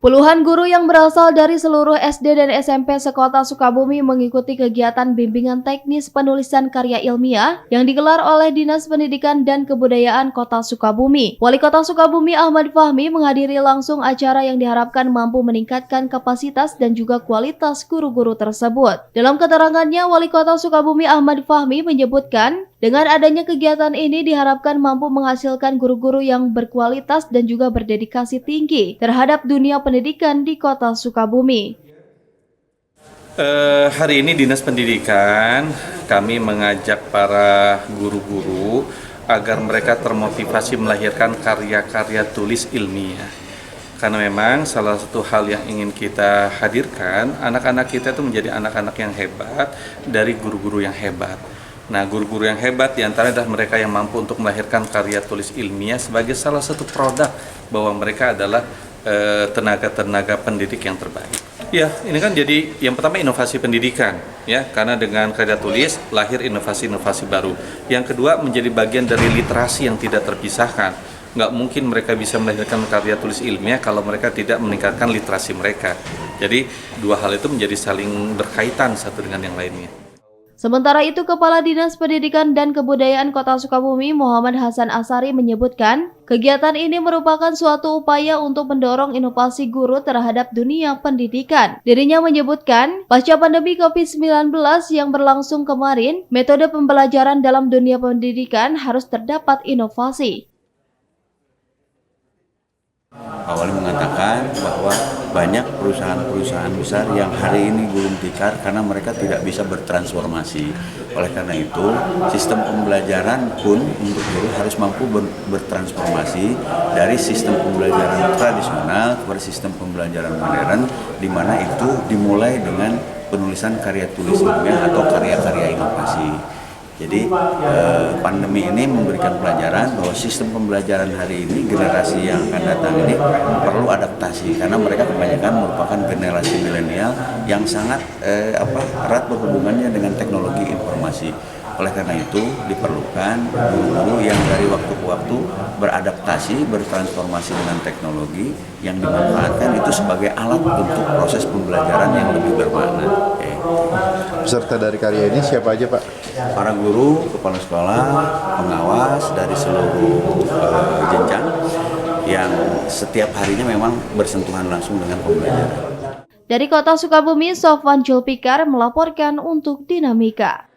Puluhan guru yang berasal dari seluruh SD dan SMP sekota Sukabumi mengikuti kegiatan bimbingan teknis penulisan karya ilmiah yang digelar oleh Dinas Pendidikan dan Kebudayaan Kota Sukabumi. Wali Kota Sukabumi Ahmad Fahmi menghadiri langsung acara yang diharapkan mampu meningkatkan kapasitas dan juga kualitas guru-guru tersebut. Dalam keterangannya, Wali Kota Sukabumi Ahmad Fahmi menyebutkan, dengan adanya kegiatan ini diharapkan mampu menghasilkan guru-guru yang berkualitas dan juga berdedikasi tinggi terhadap dunia pendidikan di Kota Sukabumi. Hari ini Dinas Pendidikan kami mengajak para guru-guru agar mereka termotivasi melahirkan karya-karya tulis ilmiah. Karena memang salah satu hal yang ingin kita hadirkan, anak-anak kita itu menjadi anak-anak yang hebat dari guru-guru yang hebat. Nah, guru-guru yang hebat diantara adalah mereka yang mampu untuk melahirkan karya tulis ilmiah sebagai salah satu produk bahwa mereka adalah tenaga-tenaga pendidik yang terbaik. Ya, ini kan jadi yang pertama inovasi pendidikan, ya, karena dengan karya tulis lahir inovasi-inovasi baru. Yang kedua menjadi bagian dari literasi yang tidak terpisahkan. Nggak mungkin mereka bisa melahirkan karya tulis ilmiah kalau mereka tidak meningkatkan literasi mereka. Jadi dua hal itu menjadi saling berkaitan satu dengan yang lainnya. Sementara itu, Kepala Dinas Pendidikan dan Kebudayaan Kota Sukabumi Muhammad Hasan Asari menyebutkan, kegiatan ini merupakan suatu upaya untuk mendorong inovasi guru terhadap dunia pendidikan. Dirinya menyebutkan, pasca pandemi COVID-19 yang berlangsung kemarin, metode pembelajaran dalam dunia pendidikan harus terdapat inovasi. Awalnya mengatakan bahwa banyak perusahaan-perusahaan besar yang hari ini gulung tikar karena mereka tidak bisa bertransformasi. Oleh karena itu, sistem pembelajaran pun untuk guru harus mampu bertransformasi dari sistem pembelajaran tradisional kepada sistem pembelajaran modern, di mana itu dimulai dengan penulisan karya tulis ilmiah atau karya-karya inovasi. Jadi pandemi ini memberikan pelajaran bahwa sistem pembelajaran hari ini, generasi yang akan datang ini perlu adaptasi karena mereka kebanyakan merupakan generasi milenial yang sangat erat berhubungannya dengan teknologi informasi. Oleh karena itu diperlukan guru-guru yang dari waktu ke waktu beradaptasi, bertransformasi dengan teknologi yang dimanfaatkan itu sebagai alat untuk proses pembelajaran yang lebih bermakna. Peserta dari karya ini siapa aja, Pak? Para guru, kepala sekolah, pengawas dari seluruh jenjang yang setiap harinya memang bersentuhan langsung dengan pembelajaran. Dari Kota Sukabumi, Sofwan Julpikar melaporkan untuk Dinamika.